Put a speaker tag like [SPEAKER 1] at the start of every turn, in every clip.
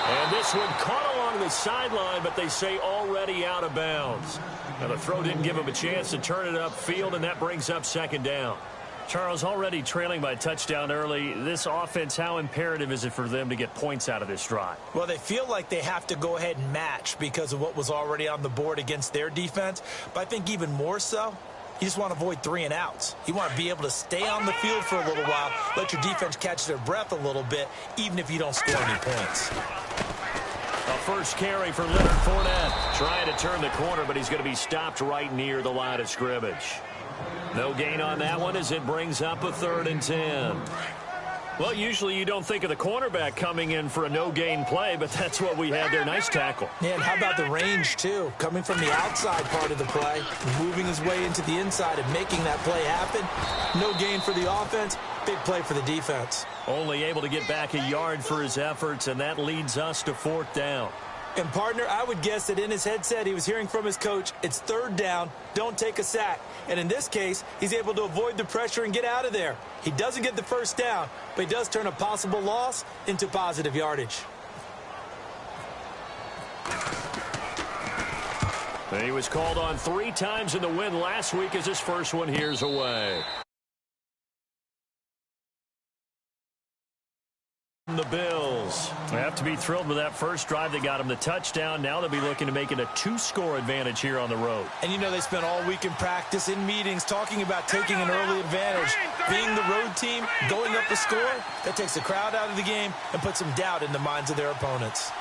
[SPEAKER 1] And this one caught along the sideline, but they say already out of bounds. Now the throw didn't give him a chance to turn it upfield, and that brings up second down. Charles, already trailing by a touchdown early. This offense, how imperative is it for them to get points out of this drive?
[SPEAKER 2] Well, they feel like they have to go ahead and match because of what was already on the board against their defense. But I think even more so, you just want to avoid 3 and outs. You want to be able to stay on the field for a little while, let your defense catch their breath a little bit, even if you don't score any points.
[SPEAKER 1] A first carry for Leonard Fournette. Trying to turn the corner, but he's going to be stopped right near the line of scrimmage. No gain on that one as it brings up a 3rd and 10. Well, usually you don't think of the cornerback coming in for a no-gain play, but that's what we had there. Nice tackle.
[SPEAKER 2] Yeah, and how about the range, too? Coming from the outside part of the play, moving his way into the inside and making that play happen. No gain for the offense, big play for the defense.
[SPEAKER 1] Only able to get back a yard for his efforts, and that leads us to 4th down.
[SPEAKER 2] And, partner, I would guess that in his headset he was hearing from his coach, it's 3rd down, don't take a sack. And in this case, he's able to avoid the pressure and get out of there. He doesn't get the first down, but he does turn a possible loss into positive yardage.
[SPEAKER 1] He was called on 3 times in the win last week as his first one here's away. The Bills have to be thrilled with that first drive. They got him the touchdown. Now they'll be looking to make it a 2-score advantage here on the road.
[SPEAKER 2] And you know they spent all week in practice, in meetings, talking about taking an early advantage. Being the road team, going up the score, that takes the crowd out of the game and puts some doubt in the minds of their opponents.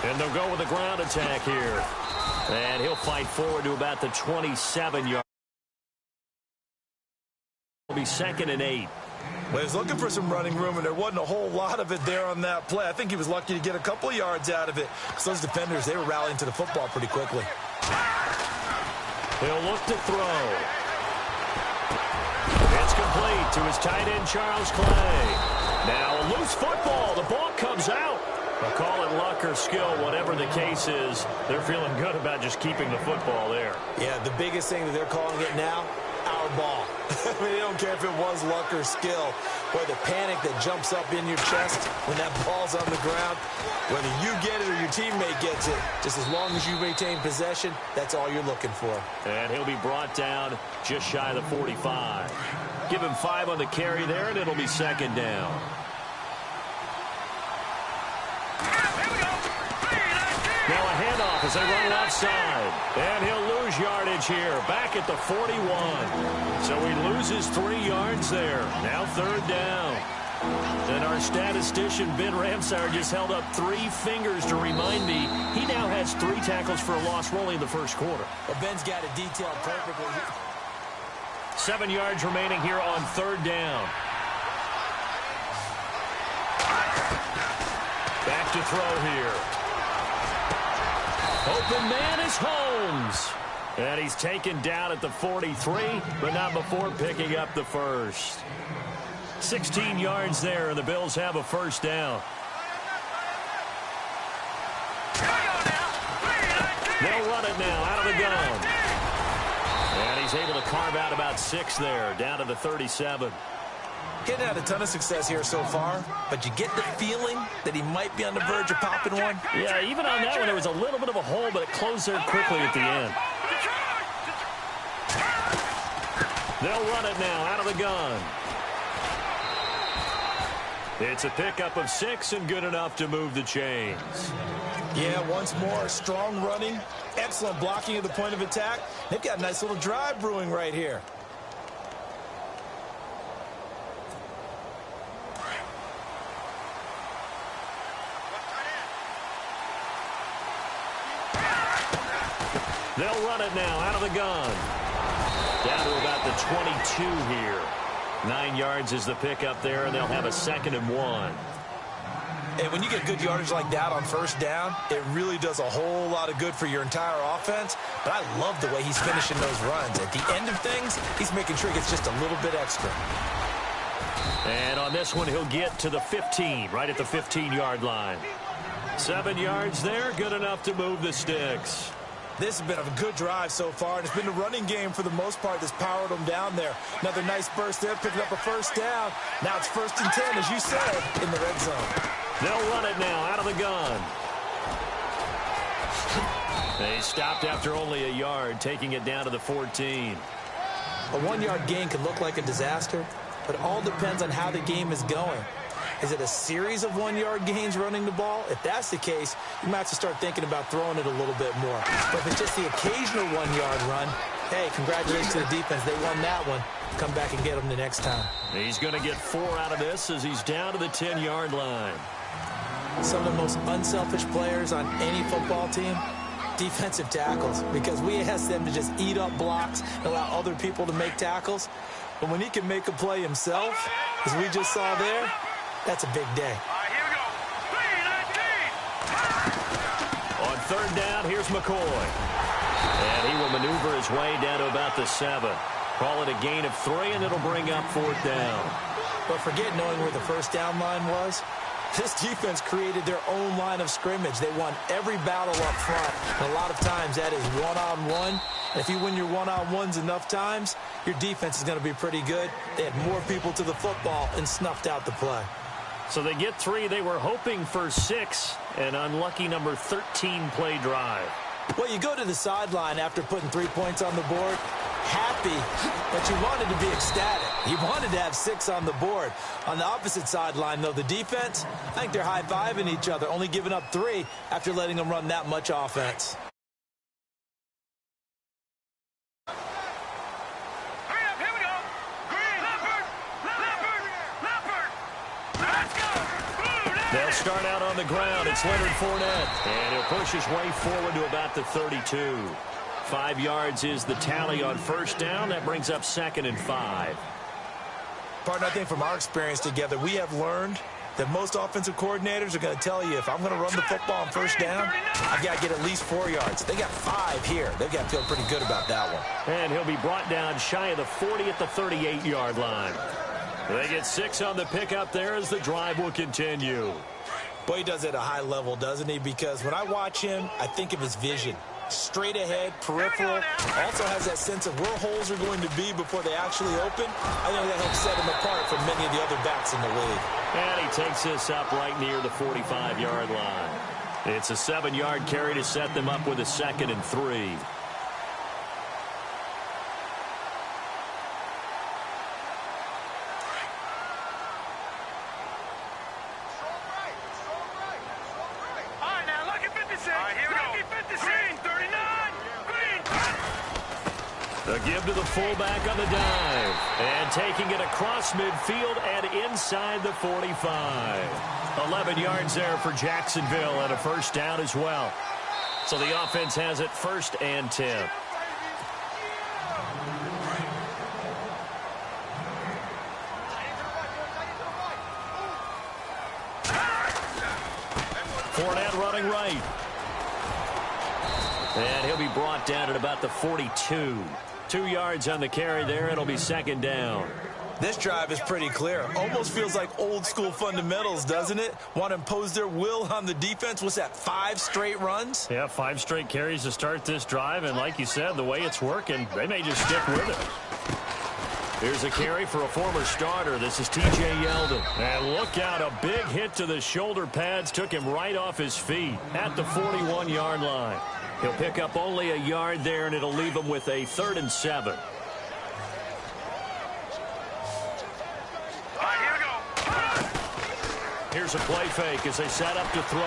[SPEAKER 1] And they'll go with a ground attack here. And he'll fight forward to about the 27-yard. It'll be 2nd and 8.
[SPEAKER 2] Well, he was looking for some running room, and there wasn't a whole lot of it there on that play. I think he was lucky to get a couple of yards out of it. Because those defenders, they were rallying to the football pretty quickly.
[SPEAKER 1] He'll look to throw. It's complete to his tight end, Charles Clay. Now a loose football. The ball comes out. They'll call it luck or skill, whatever the case is. They're feeling good about just keeping the football there.
[SPEAKER 2] Yeah, the biggest thing that they're calling it now, our ball. I mean, they don't care if it was luck or skill. Boy, the panic that jumps up in your chest when that ball's on the ground, whether you get it or your teammate gets it, just as long as you maintain possession, that's all you're looking for.
[SPEAKER 1] And he'll be brought down just shy of the 45. Give him 5 on the carry there, and it'll be 2nd down. Now a handoff as they run outside. And he'll lose yardage here. Back at the 41. So he loses 3 yards there. Now 3rd down. And our statistician, Ben Ramsauer, just held up 3 fingers to remind me he now has 3 tackles for a loss rolling in the first quarter.
[SPEAKER 2] Well, Ben's got it detailed perfectly.
[SPEAKER 1] 7 yards remaining here on 3rd down. Back to throw here. Open man is Holmes. And he's taken down at the 43, but not before picking up the first. 16 yards there, and the Bills have a first down. They'll run it now out of the gun. And he's able to carve out about 6 there, down to the 37.
[SPEAKER 2] Getting had a ton of success here so far, but you get the feeling that he might be on the verge of popping one.
[SPEAKER 1] Yeah, even on that one, there was a little bit of a hole, but it closed there quickly at the end. They'll run it now out of the gun. It's a pickup of 6 and good enough to move the chains.
[SPEAKER 2] Yeah, once more, strong running, excellent blocking at the point of attack. They've got a nice little drive brewing right here.
[SPEAKER 1] They'll run it now out of the gun. Down to about the 22 here. 9 yards is the pickup there, and they'll have a 2nd and 1.
[SPEAKER 2] And when you get good yardage like that on first down, it really does a whole lot of good for your entire offense. But I love the way he's finishing those runs. At the end of things, he's making sure he gets just a little bit extra.
[SPEAKER 1] And on this one, he'll get to the 15, right at the 15-yard line. 7 yards there, good enough to move the sticks.
[SPEAKER 2] This has been a good drive so far, and it's been the running game for the most part that's powered them down there. Another nice burst there, picking up a first down. Now it's 1st and 10, as you said, in the red zone.
[SPEAKER 1] They'll run it now out of the gun. They stopped after only a yard, taking it down to the 14.
[SPEAKER 2] A 1-yard gain can look like a disaster, but it all depends on how the game is going. Is it a series of 1-yard gains running the ball? If that's the case, you might have to start thinking about throwing it a little bit more. But if it's just the occasional 1-yard run, hey, congratulations to the defense. They won that one. Come back and get them the next time.
[SPEAKER 1] He's going to get 4 out of this as he's down to the 10-yard line.
[SPEAKER 2] Some of the most unselfish players on any football team, defensive tackles, because we ask them to just eat up blocks and allow other people to make tackles. But when he can make a play himself, as we just saw there, that's a big day.
[SPEAKER 3] All right, here we go. 3-19.
[SPEAKER 1] On 3rd down, here's McCoy. And he will maneuver his way down to about the 7. Call it a gain of 3, and it'll bring up 4th down.
[SPEAKER 2] But forget knowing where the first down line was. This defense created their own line of scrimmage. They won every battle up front. And a lot of times that is one-on-one. And if you win your one-on-ones enough times, your defense is going to be pretty good. They had more people to the football and snuffed out the play.
[SPEAKER 1] So they get 3. They were hoping for 6. An unlucky number 13 play drive.
[SPEAKER 2] Well, you go to the sideline after putting 3 points on the board, happy, but you wanted to be ecstatic. You wanted to have 6 on the board. On the opposite sideline, though, the defense, I think they're high-fiving each other, only giving up 3 after letting them run that much offense.
[SPEAKER 1] They'll start out on the ground. It's Leonard Fournette. And he'll push his way forward to about the 32. 5 yards is the tally on 1st down. That brings up 2nd and 5.
[SPEAKER 2] Partner, I think from our experience together, we have learned that most offensive coordinators are going to tell you, if I'm going to run the football on 1st down, I've got to get at least 4 yards. They got 5 here. They've got to feel pretty good about that one.
[SPEAKER 1] And he'll be brought down shy of the 40 at the 38-yard line. They get 6 on the pickup there as the drive will continue.
[SPEAKER 2] Boy, he does it at a high level, doesn't he? Because when I watch him, I think of his vision. Straight ahead, peripheral, also has that sense of where holes are going to be before they actually open. I think that helps set him apart from many of the other backs in the league.
[SPEAKER 1] And he takes this up right near the 45-yard line. It's a 7-yard carry to set them up with a 2nd and 3. The give to the fullback on the dive. And taking it across midfield and inside the 45. 11 yards there for Jacksonville and a 1st down as well. So the offense has it 1st and 10. Fournette running right. And he'll be brought down at about the 42. 2 yards on the carry there. It'll be 2nd down.
[SPEAKER 2] This drive is pretty clear. Almost feels like old school fundamentals, doesn't it? Want to impose their will on the defense. What's that, 5 straight runs?
[SPEAKER 1] Yeah, 5 straight carries to start this drive. And like you said, the way it's working, they may just stick with it. Here's a carry for a former starter. This is T.J. Yeldon. And look out, a big hit to the shoulder pads. Took him right off his feet at the 41-yard line. He'll pick up only a yard there, and it'll leave him with a 3rd and 7.
[SPEAKER 3] All right, here we go.
[SPEAKER 1] Here's a play fake as they set up to throw.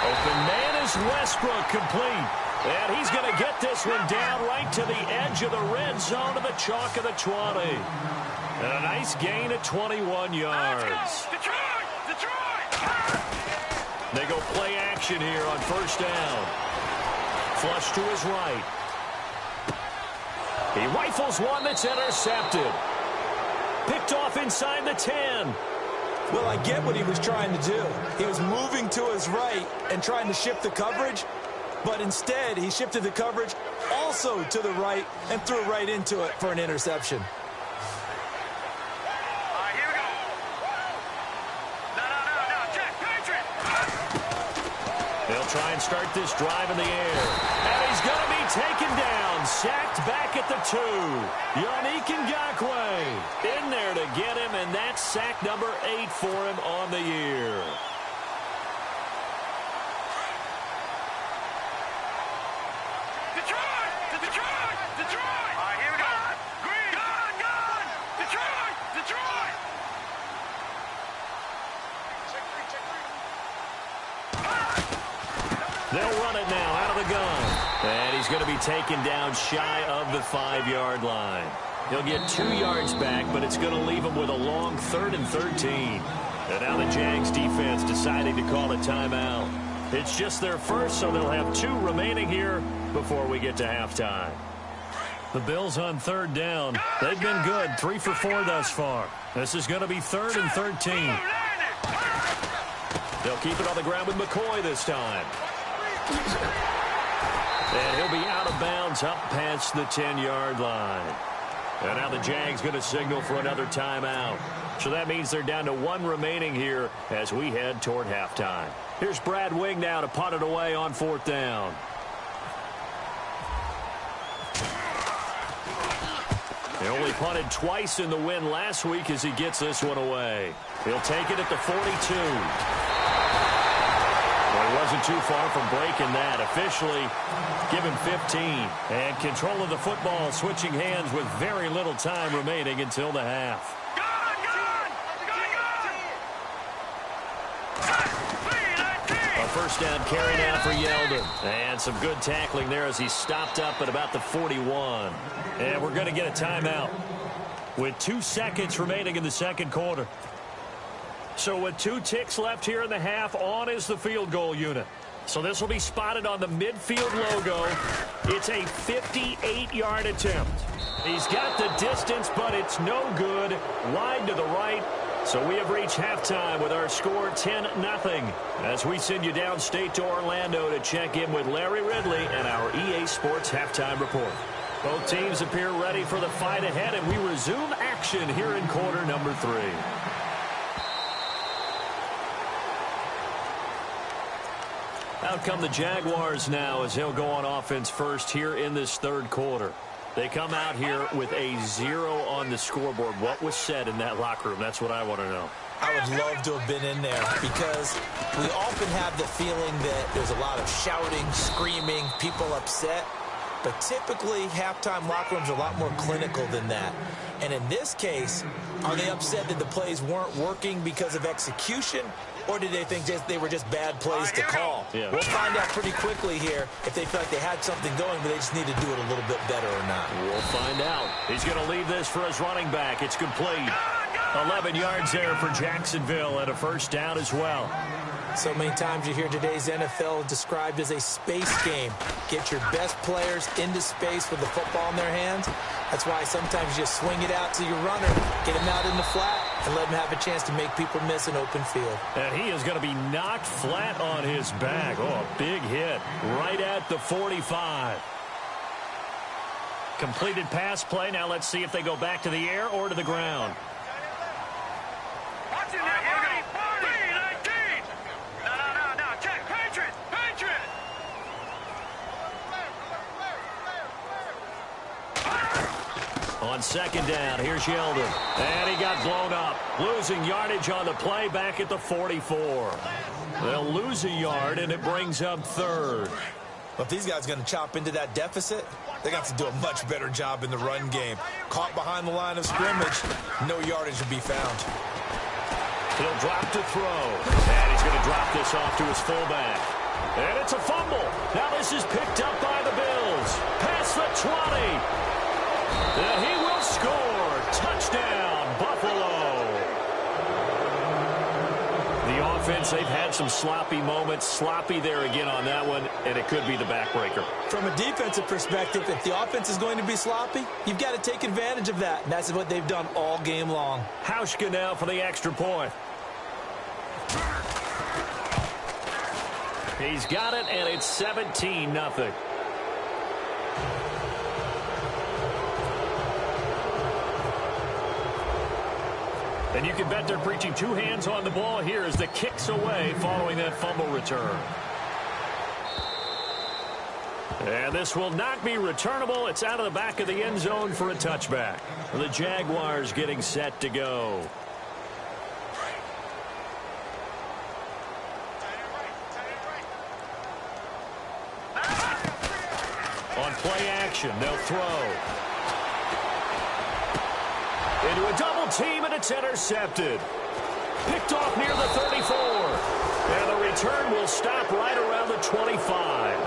[SPEAKER 1] Open man is Westbrook, complete. And he's going to get this one down right to the edge of the red zone to the chalk of the 20. And a nice gain at 21 yards.
[SPEAKER 3] Detroit!
[SPEAKER 1] They go play action here on 1st down. Flush to his right. He rifles one that's intercepted. Picked off inside the 10.
[SPEAKER 2] Well, I get what he was trying to do. He was moving to his right and trying to shift the coverage, but instead he shifted the coverage also to the right and threw right into it for an interception.
[SPEAKER 1] They'll try and start this drive in the air. And he's going to be taken down. Sacked back at the 2. Yannick Ngakoue in there to get him, and that's sack number 8 for him on the year. They'll run it now out of the gun. And he's going to be taken down shy of the 5-yard line. He'll get 2 yards back, but it's going to leave him with a long 3rd and 13. And now the Jags defense deciding to call a timeout. It's just their first, so they'll have 2 remaining here before we get to halftime. The Bills on 3rd down. They've been good, 3 for 4 thus far. This is going to be 3rd and 13. They'll keep it on the ground with McCoy this time. And he'll be out of bounds up past the 10-yard line. And now the Jags going to signal for another timeout. So that means they're down to 1 remaining here as we head toward halftime. Here's Brad Wing now to punt it away on 4th down. He only punted twice in the win last week as he gets this one away. He'll take it at the 42. Well, he wasn't too far from breaking that. Officially, give him 15. And control of the football switching hands with very little time remaining until the half. A first down carry now for Yeldon. And some good tackling there as he stopped up at about the 41. And we're going to get a timeout with 2 seconds remaining in the second quarter. So with 2 ticks left here in the half, on is the field goal unit. So this will be spotted on the midfield logo. It's a 58-yard attempt. He's got the distance, but it's no good. Wide to the right. So we have reached halftime with our score 10-0. As we send you downstate to Orlando to check in with Larry Ridley and our EA Sports Halftime Report. Both teams appear ready for the fight ahead, and we resume action here in quarter number 3. Out come the Jaguars now as they'll go on offense first here in this third quarter. They come out here with a 0 on the scoreboard. What was said in that locker room? That's what I want to know.
[SPEAKER 2] I would love to have been in there because we often have the feeling that there's a lot of shouting, screaming, people upset. But typically, halftime locker rooms are a lot more clinical than that. And in this case, are they upset that the plays weren't working because of execution? Or did they think they were just bad plays to call?
[SPEAKER 1] Yeah.
[SPEAKER 2] We'll find out pretty quickly here if they feel like they had something going, but they just need to do it a little bit better or not.
[SPEAKER 1] We'll find out. He's going to leave this for his running back. It's complete. 11 yards there for Jacksonville and a first down as well.
[SPEAKER 2] So many times you hear today's NFL described as a space game. Get your best players into space with the football in their hands. That's why sometimes you just swing it out to your runner, get him out in the flat, and let him have a chance to make people miss an open field.
[SPEAKER 1] And he is going to be knocked flat on his back. Oh, a big hit right at the 45. Completed pass play. Now let's see if they go back to the air or to the ground. On second down, here's Yeldon. And he got blown up. Losing yardage on the play back at the 44. They'll lose a yard, and it brings up third.
[SPEAKER 2] Well, if these guys are going to chop into that deficit, they got to do a much better job in the run game. Caught behind the line of scrimmage, no yardage to be found.
[SPEAKER 1] He'll drop to throw. And he's going to drop this off to his fullback. And it's a fumble. Now this is picked up by the Bills. Past the 20. And he will score. Touchdown, Buffalo. The offense, they've had some sloppy moments. Sloppy there again on that one, and it could be the backbreaker.
[SPEAKER 2] From a defensive perspective, if the offense is going to be sloppy, you've got to take advantage of that. And that's what they've done all game long.
[SPEAKER 1] Hauschka now for the extra point. He's got it, and it's 17-0. And you can bet they're preaching 2 hands on the ball here as the kick's away following that fumble return. And this will not be returnable. It's out of the back of the end zone for a touchback. The Jaguars getting set to go. On play action, they'll throw. Into a double team, and it's intercepted. Picked off near the 34. And the return will stop right around the 25.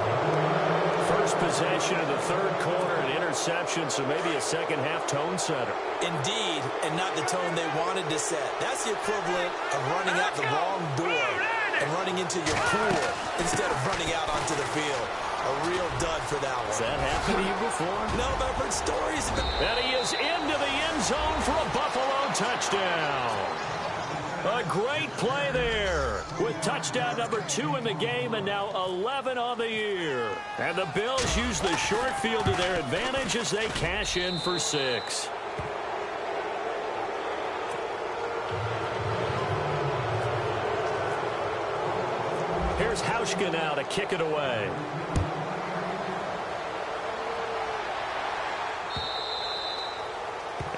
[SPEAKER 1] First possession of the third quarter, an interception, so maybe a second-half tone setter.
[SPEAKER 2] Indeed, and not the tone they wanted to set. That's the equivalent of running out the wrong door and running into your pool instead of running out onto the field. A real dud for that one.
[SPEAKER 1] Has that happened to you before?
[SPEAKER 2] No, but I've heard stories of it.
[SPEAKER 1] And he is into the end zone for a Buffalo touchdown. A great play there with touchdown number 2 in the game and now 11 on the year. And the Bills use the short field to their advantage as they cash in for 6. Here's Hauschka now to kick it away.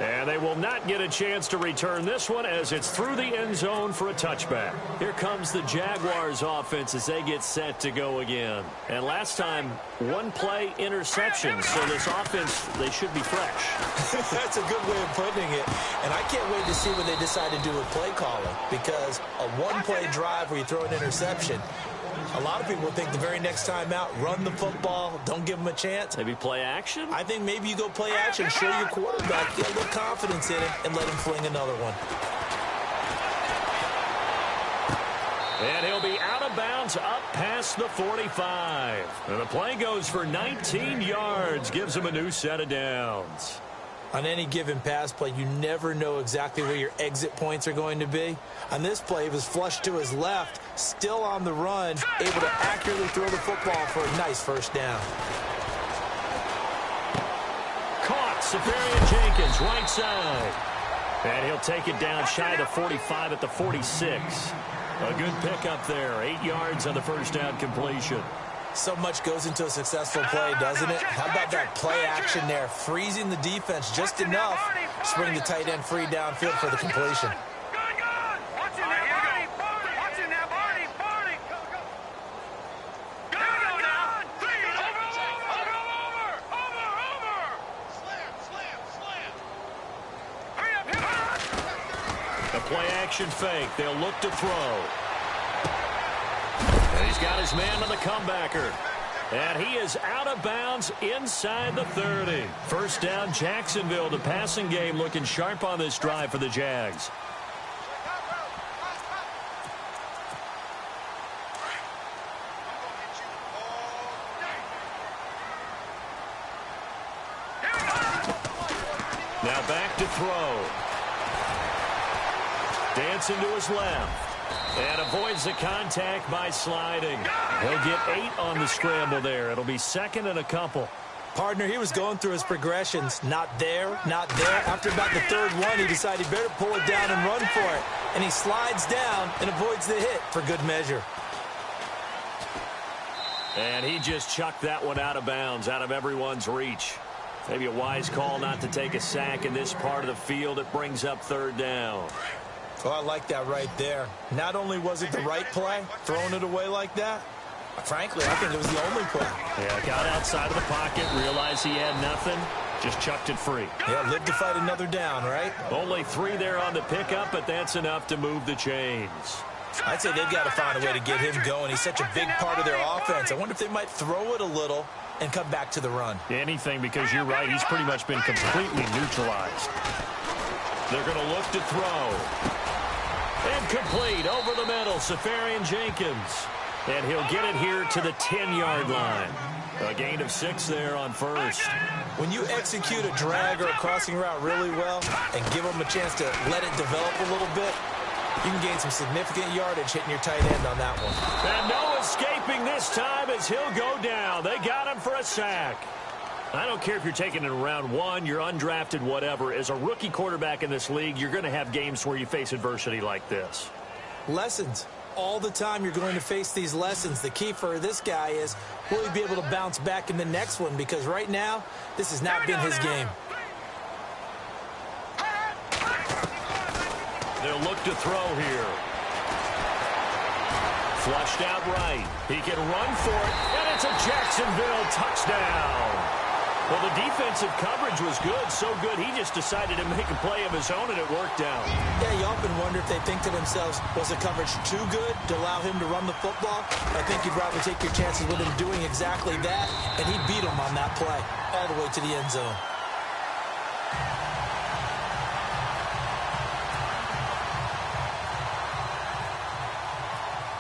[SPEAKER 1] And they will not get a chance to return this one as it's through the end zone for a touchback. Here comes the Jaguars offense as they get set to go again. And last time, one play interception. So this offense, they should be fresh.
[SPEAKER 2] That's a good way of putting it. And I can't wait to see what they decide to do with play calling. Because a one-play drive where you throw an interception, a lot of people think the very next time out, run the football, don't give them a chance.
[SPEAKER 1] Maybe play action?
[SPEAKER 2] I think maybe you go play action, show your quarterback, get a little confidence in him, and let him fling another one.
[SPEAKER 1] And he'll be out of bounds up past the 45. And the play goes for 19 yards, gives him a new set of downs.
[SPEAKER 2] On any given pass play, you never know exactly where your exit points are going to be. On this play, he was flushed to his left, still on the run, able to accurately throw the football for a nice first down.
[SPEAKER 1] Caught, Safarian Jenkins, right side. And he'll take it down shy of the 45 at the 46. A good pickup there, 8 yards on the first down completion.
[SPEAKER 2] So much goes into a successful play, doesn't it? How about that play action there, freezing the defense just enough to bring the tight end free downfield for the completion.
[SPEAKER 1] The play action fake, they'll look to throw. And he's got his man on the comebacker. And he is out of bounds inside the 30. First down, Jacksonville. The passing game looking sharp on this drive for the Jags. Now back to throw. Dancing to his left. And avoids the contact by sliding. He'll get 8 on the scramble there. It'll be second and a couple.
[SPEAKER 2] Partner, he was going through his progressions. Not there, not there. After about the third one, he decided he better pull it down and run for it. And he slides down and avoids the hit for good measure.
[SPEAKER 1] And he just chucked that one out of bounds, out of everyone's reach. Maybe a wise call not to take a sack in this part of the field. It brings up third down.
[SPEAKER 2] Oh, I like that right there. Not only was it the right play, throwing it away like that, frankly, I think it was the only play.
[SPEAKER 1] Yeah, got outside of the pocket, realized he had nothing, just chucked it free.
[SPEAKER 2] Yeah, lived to fight another down, right?
[SPEAKER 1] Only 3 there on the pickup, but that's enough to move the chains.
[SPEAKER 2] I'd say they've got to find a way to get him going. He's such a big part of their offense. I wonder if they might throw it a little and come back to the run.
[SPEAKER 1] Anything, because you're right, he's pretty much been completely neutralized. They're going to look to throw. Incomplete over the middle, Safarian Jenkins. And he'll get it here to the 10-yard line. A gain of 6 there on first.
[SPEAKER 2] When you execute a drag or a crossing route really well and give them a chance to let it develop a little bit, you can gain some significant yardage hitting your tight end on that one.
[SPEAKER 1] And no escaping this time as he'll go down. They got him for a sack. I don't care if you're taking it in round 1, you're undrafted, whatever. As a rookie quarterback in this league, you're going to have games where you face adversity like this.
[SPEAKER 2] Lessons. all the time you're going to face these lessons. The key for this guy is, will he be able to bounce back in the next one? Because right now, this has not been his game.
[SPEAKER 1] They'll look to throw here. Flushed out right. He can run for it, and it's a Jacksonville touchdown. Well, the defensive coverage was good, so good he just decided to make a play of his own, and it worked out.
[SPEAKER 2] Yeah, you often wonder if they think to themselves, was the coverage too good to allow him to run the football? I think you'd rather take your chances with him doing exactly that, and he beat him on that play all the way to the end zone.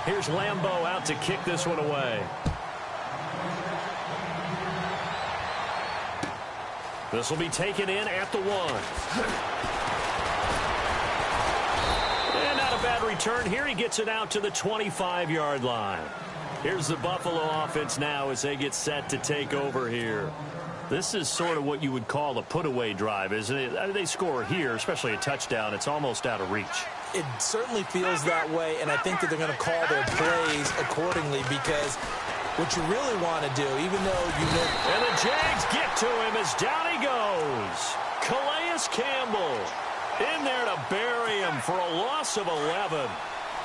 [SPEAKER 1] Here's Lambeau out to kick this one away. This will be taken in at the 1. And not a bad return here. He gets it out to the 25-yard line. Here's the Buffalo offense now as they get set to take over here. This is sort of what you would call a put-away drive, isn't it? I mean, they score here, especially a touchdown. It's almost out of reach.
[SPEAKER 2] It certainly feels that way, and I think that they're going to call their plays accordingly because what you really want to do, even though you know...
[SPEAKER 1] And the Jags get to him as down he goes. Calais Campbell in there to bury him for a loss of 11.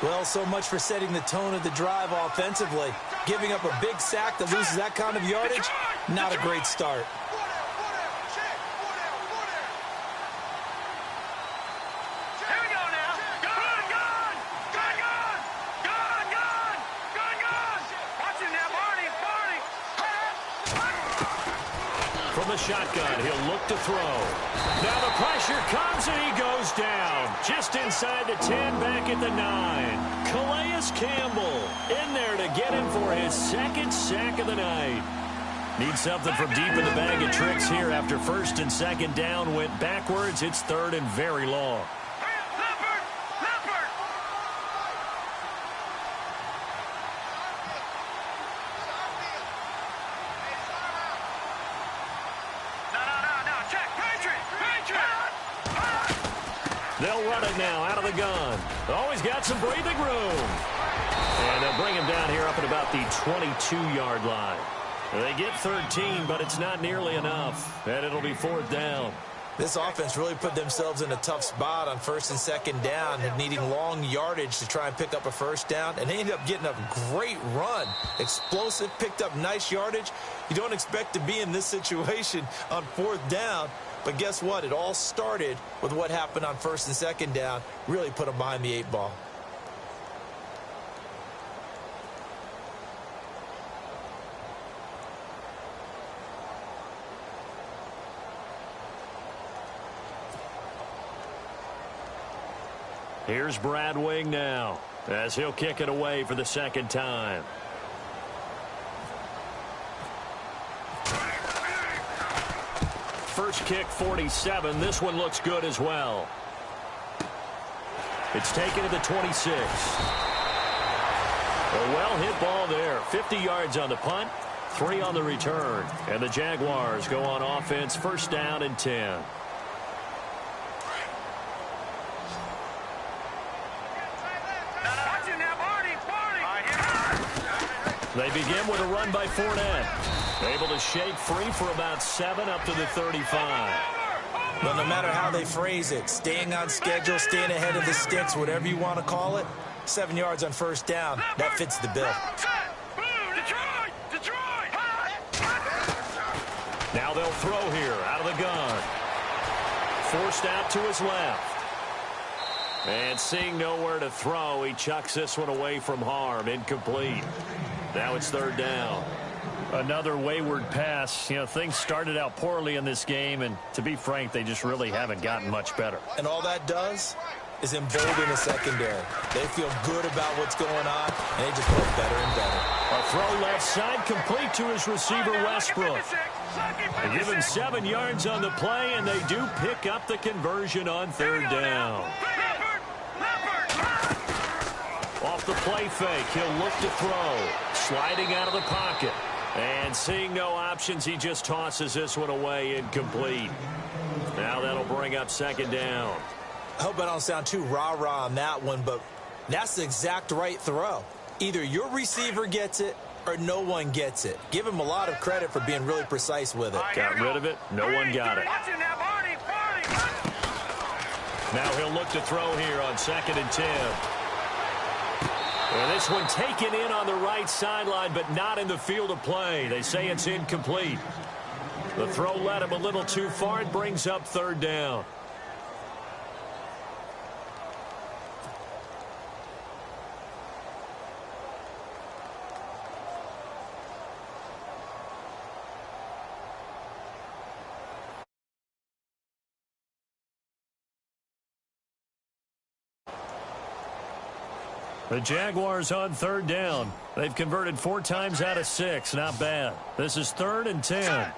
[SPEAKER 2] Well, so much for setting the tone of the drive offensively. Giving up a big sack that loses that kind of yardage, not a great start.
[SPEAKER 1] From the shotgun, he'll look to throw. Now the pressure comes and he goes down. Just inside the 10, back at the 9. Calais Campbell in there to get him for his second sack of the night. Needs something from deep in the bag of tricks here after first and second down went backwards. It's third and very long. They'll run it now out of the gun. Always got some breathing room. And they'll bring him down here up at about the 22-yard line. They get 13, but it's not nearly enough. And it'll be fourth down.
[SPEAKER 2] This offense really put themselves in a tough spot on first and second down and needing long yardage to try and pick up a first down. And they ended up getting a great run. Explosive, picked up nice yardage. You don't expect to be in this situation on fourth down. But guess what? It all started with what happened on first and second down. Really put them behind the 8 ball.
[SPEAKER 1] Here's Brad Wing now as he'll kick it away for the second time. First kick, 47. This one looks good as well. It's taken to the 26. A well-hit ball there. 50 yards on the punt, 3 on the return. And the Jaguars go on offense, first down and 10. They begin with a run by Fournette. Able to shake free for about 7 up to the 35.
[SPEAKER 2] But no matter how they phrase it, staying on schedule, staying ahead of the sticks, whatever you want to call it, 7 yards on first down, that fits the bill.
[SPEAKER 1] Now they'll throw here out of the gun. Forced out to his left. And seeing nowhere to throw, he chucks this one away from harm. Incomplete. Now it's third down. Another wayward pass. You know, things started out poorly in this game, and to be frank, they just really haven't gotten much better.
[SPEAKER 2] And all that does is embolden the secondary. They feel good about what's going on, and they just play better and better.
[SPEAKER 1] A throw left side complete to his receiver, Westbrook. They give him 7 yards on the play, and they do pick up the conversion on third down. Off the play fake, he'll look to throw. Sliding out of the pocket. And seeing no options, he just tosses this one away, incomplete. Now that'll bring up second down.
[SPEAKER 2] I hope I don't sound too rah-rah on that one, but That's the exact right throw. Either your receiver gets it or no one gets it. Give him a lot of credit for being really precise with it.
[SPEAKER 1] Got rid of it. No one got it. Now he'll look to throw here on 2nd and 10. And this one taken in on the right sideline, but not in the field of play. They say it's incomplete. The throw led him a little too far. It brings up 3rd down. The Jaguars on 3rd down. They've converted 4 times out of 6. Not bad. This is 3rd and 10.
[SPEAKER 3] Leopard!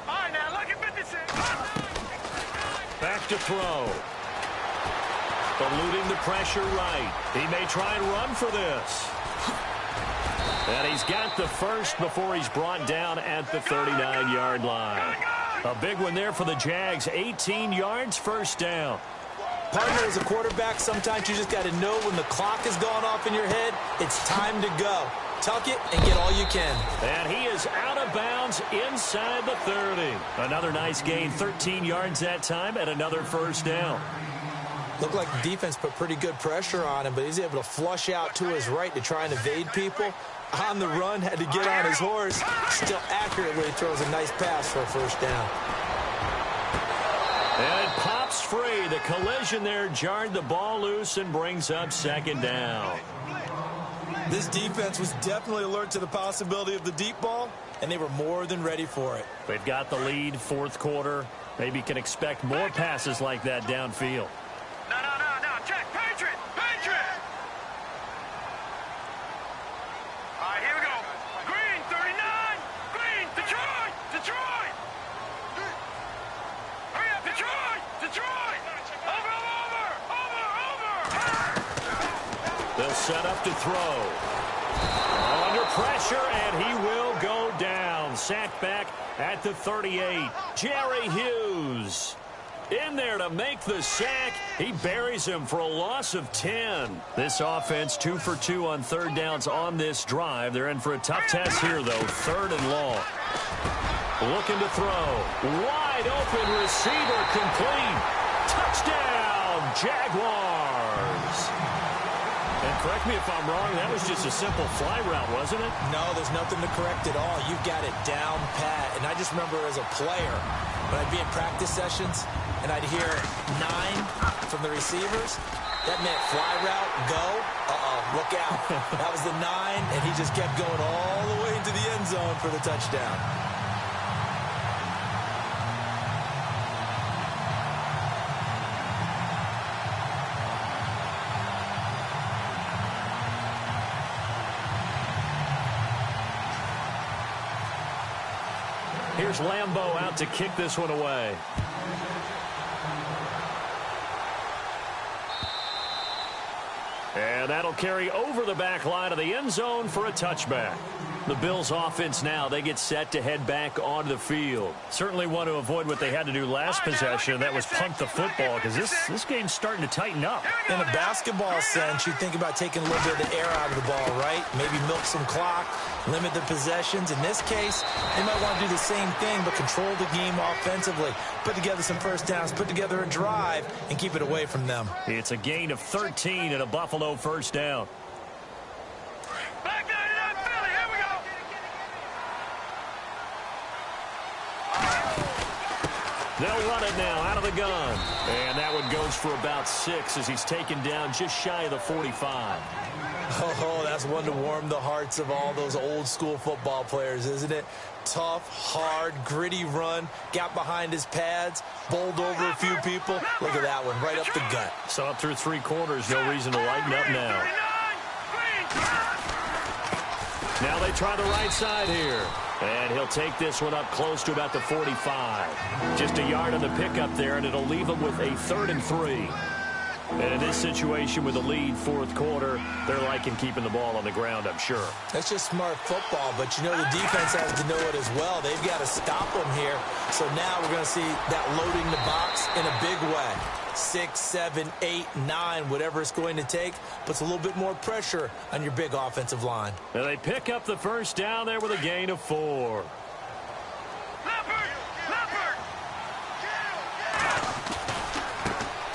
[SPEAKER 3] All right, now look at 56.
[SPEAKER 1] Back to throw. Eluding the pressure right. He may try and run for this. And he's got the first before he's brought down at the 39-yard line. A big one there for the Jags. 18 yards, 1st down.
[SPEAKER 2] Partner, as a quarterback, sometimes you just got to know when the clock has gone off in your head, it's time to go. Tuck it and get all you can.
[SPEAKER 1] And he is out of bounds inside the 30. Another nice gain, 13 yards that time, and another 1st down.
[SPEAKER 2] Looked like the defense put pretty good pressure on him, but he's able to flush out to his right to try and evade people. On the run, had to get on his horse. Still accurately throws a nice pass for a 1st down.
[SPEAKER 1] And it pops free. The collision there jarred the ball loose and brings up 2nd down.
[SPEAKER 2] This defense was definitely alert to the possibility of the deep ball, and they were more than ready for it.
[SPEAKER 1] They've got the lead, 4th quarter. Maybe can expect more passes like that downfield.
[SPEAKER 3] No. Check. Patriot. All right, here we go. Green, 39. Green, Detroit. Hurry up, Detroit. Over.
[SPEAKER 1] They'll set up to throw. Under pressure, and he will go down. Sacked back at the 38. Jerry Hughes in there to make the sack. He buries him for a loss of 10. This offense 2 for 2 on 3rd downs on this drive. They're in for a tough test here, though. 3rd and long. Looking to throw. Wide open receiver complete. Touchdown, Jaguars. And correct me if I'm wrong, that was just a simple fly route, wasn't it?
[SPEAKER 2] No, there's nothing to correct at all. You've got it down pat. And I just remember as a player, when I'd be in practice sessions, and I'd hear 9 from the receivers, that meant fly route, go, look out. That was the 9, and he just kept going all the way into the end zone for the touchdown.
[SPEAKER 1] Here's Lambeau out to kick this one away. And that'll carry over the back line of the end zone for a touchback. The Bills offense now, they get set to head back onto the field. Certainly want to avoid what they had to do last possession, and that was punt the football, because this game's starting to tighten up.
[SPEAKER 2] In a basketball sense, you think about taking a little bit of the air out of the ball, right? Maybe milk some clock, limit the possessions. In this case, they might want to do the same thing, but control the game offensively. Put together some 1st downs, put together a drive, and keep it away from them.
[SPEAKER 1] It's a gain of 13 and a Buffalo 1st down. They'll run it now out of the gun. And that one goes for about 6 as he's taken down just shy of the 45.
[SPEAKER 2] Oh, that's one to warm the hearts of all those old-school football players, isn't it? Tough, hard, gritty run. Got behind his pads, bowled over a few people. Look at that one, right up the gut.
[SPEAKER 1] So up through 3 quarters, no reason to lighten up now. Now they try the right side here. And he'll take this one up close to about the 45. Just a yard on the pickup there, and it'll leave him with a 3rd and 3. And in this situation with the lead, 4th quarter, they're liking keeping the ball on the ground, I'm sure.
[SPEAKER 2] That's just smart football, but you know the defense has to know it as well. They've got to stop them here. So now we're going to see that loading the box in a big way. 6, 7, 8, 9, whatever it's going to take. Puts a little bit more pressure on your big offensive line.
[SPEAKER 1] And they pick up the first down there with a gain of 4.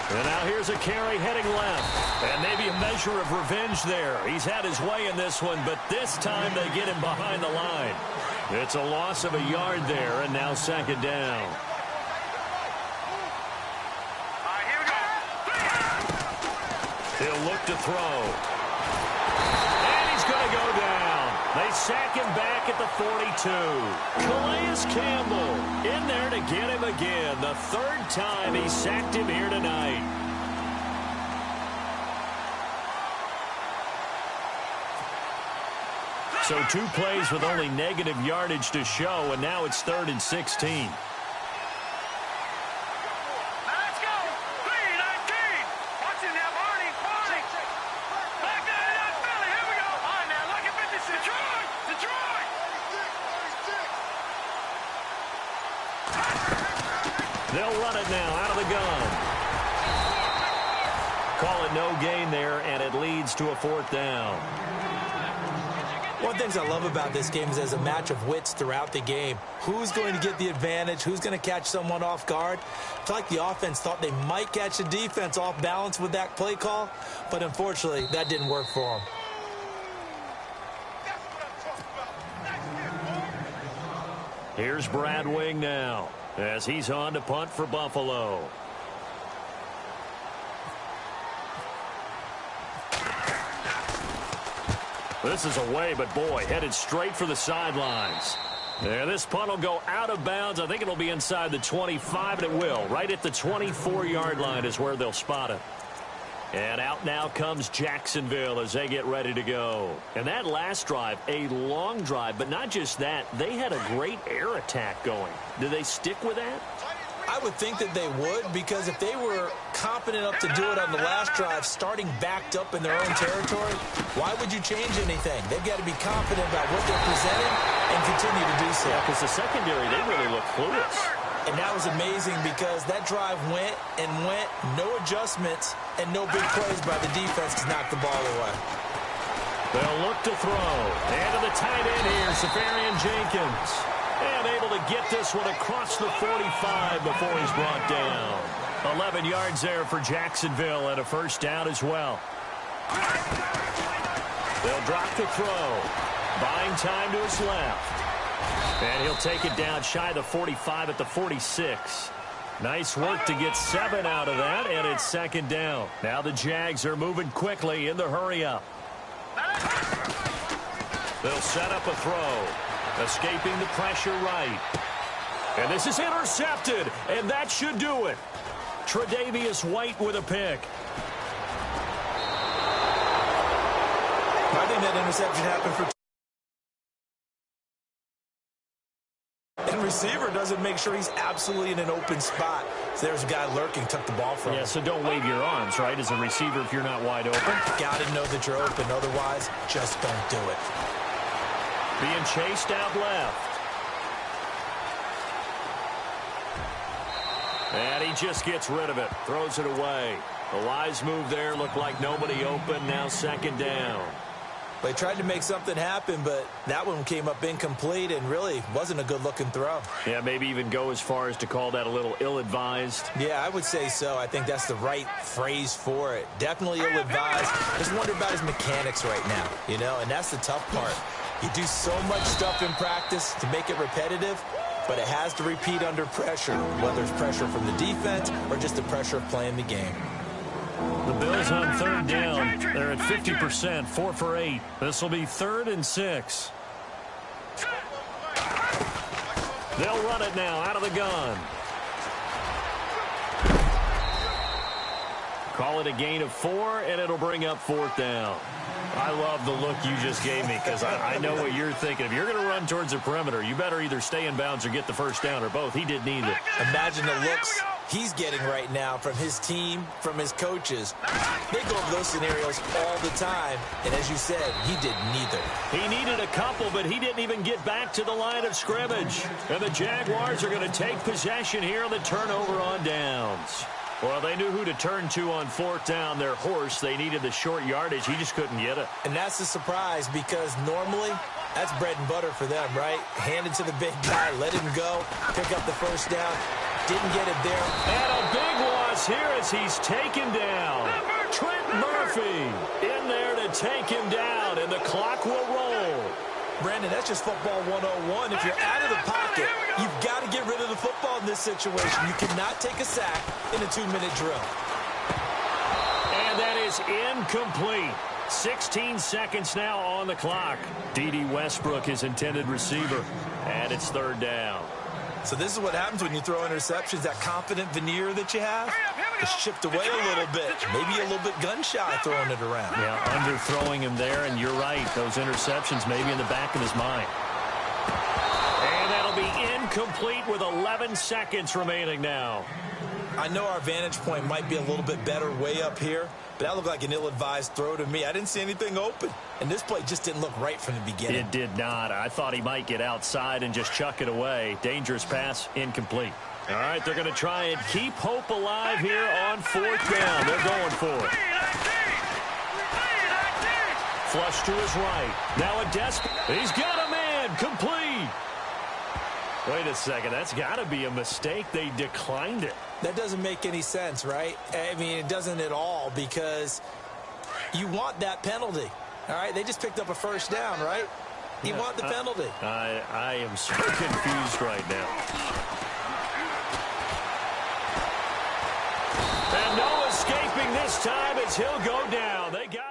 [SPEAKER 1] And now here's a carry heading left. And maybe a measure of revenge there. He's had his way in this one, but this time they get him behind the line. It's a loss of a yard there, and now second down. He'll look to throw. And he's going to go down. They sack him back at the 42. Calais Campbell in there to get him again. The third time he sacked him here tonight. So 2 plays with only negative yardage to show, and now it's 3rd and 16. They'll run it now out of the gun. Call it no gain there, and it leads to a 4th down.
[SPEAKER 2] One of the things I love about this game is there's a match of wits throughout the game. Who's going to get the advantage? Who's going to catch someone off guard? I feel like the offense thought they might catch the defense off balance with that play call, but unfortunately, that didn't work for them.
[SPEAKER 1] Here's Brad Wing now, as he's on to punt for Buffalo. This is away, but boy, headed straight for the sidelines. Yeah, this punt will go out of bounds. I think it'll be inside the 25, and it will. Right at the 24-yard line is where they'll spot it. And out now comes Jacksonville as they get ready to go. And that last drive, a long drive, but not just that. They had a great air attack going. Do they stick with that?
[SPEAKER 2] I would think that they would, because if they were confident enough to do it on the last drive, starting backed up in their own territory, why would you change anything? They've got to be confident about what they're presenting and continue to do so.
[SPEAKER 1] Yeah, because the secondary, they really look clueless.
[SPEAKER 2] And that was amazing because that drive went and went, no adjustments, and no big plays by the defense to knock the ball away.
[SPEAKER 1] They'll look to throw. And to the tight end here, Safarian Jenkins. And able to get this one across the 45 before he's brought down. 11 yards there for Jacksonville and a first down as well. They'll drop the throw. Buying time to his left. And he'll take it down shy of the 45 at the 46. Nice work to get 7 out of that, and it's second down. Now the Jags are moving quickly in the hurry-up. They'll set up a throw. Escaping the pressure right. And this is intercepted, and that should do it. Tre'Davious White with a pick.
[SPEAKER 2] I think that interception happened for... And receiver doesn't make sure he's absolutely in an open spot. So there's a guy lurking, took the ball from him.
[SPEAKER 1] Yeah, so don't wave your arms, right, as a receiver if you're not wide open.
[SPEAKER 2] Got to know that you're open. Otherwise, just don't do it.
[SPEAKER 1] Being chased out left. And he just gets rid of it. Throws it away. A wise move there. Looked like nobody open. Now second down.
[SPEAKER 2] They tried to make something happen, but that one came up incomplete and really wasn't a good-looking throw.
[SPEAKER 1] Yeah, maybe even go as far as to call that a little ill-advised.
[SPEAKER 2] Yeah, I would say so. I think that's the right phrase for it. Definitely ill-advised. Just wonder about his mechanics right now, you know, and that's the tough part. You do so much stuff in practice to make it repetitive, but it has to repeat under pressure, whether it's pressure from the defense or just the pressure of playing the game.
[SPEAKER 1] The Bills on third down. They're at 50%, 4 for 8. This will be 3rd and 6. They'll run it now out of the gun. Call it a gain of 4, and it'll bring up 4th down. I love the look you just gave me because I know what you're thinking. If you're going to run towards the perimeter, you better either stay in bounds or get the first down or both. He did neither.
[SPEAKER 2] Imagine the looks he's getting right now from his team, from his coaches. They go over those scenarios all the time, and as you said, he did neither.
[SPEAKER 1] He needed a couple, but he didn't even get back to the line of scrimmage. And the Jaguars are going to take possession here on the turnover on downs. Well, they knew who to turn to on fourth down. Their horse, they needed the short yardage. He just couldn't get it.
[SPEAKER 2] And that's a surprise because normally that's bread and butter for them, right? Hand it to the big guy, let him go, pick up the first down. Didn't get it there.
[SPEAKER 1] And a big loss here as he's taken down. Trent Murphy in there to take him down, and the clock will roll.
[SPEAKER 2] Brandon, that's just football 101. If you're out of the pocket, you've got to get rid of the football in this situation. You cannot take a sack in a 2-minute drill.
[SPEAKER 1] And that is incomplete. 16 seconds now on the clock. D.D. Westbrook, his intended receiver, and it's third down.
[SPEAKER 2] So this is what happens when you throw interceptions. That confident veneer that you have is chipped away a little bit. Maybe a little bit gun-shy throwing it around.
[SPEAKER 1] Yeah, underthrowing him there, and you're right. Those interceptions maybe in the back of his mind. And that'll be incomplete with 11 seconds remaining now.
[SPEAKER 2] I know our vantage point might be a little bit better way up here, but that looked like an ill-advised throw to me. I didn't see anything open, and this play just didn't look right from the beginning.
[SPEAKER 1] It did not. I thought he might get outside and just chuck it away. Dangerous pass, incomplete. All right, they're going to try and keep hope alive here on fourth down. They're going for it. Flush to his right. Now a he's got a man, complete. Wait a second, that's got to be a mistake. They declined it.
[SPEAKER 2] That doesn't make any sense, right? I mean, it doesn't at all because you want that penalty. All right, they just picked up a first down, right? You want the penalty.
[SPEAKER 1] I am so confused right now. And no escaping this time as he'll go down. They got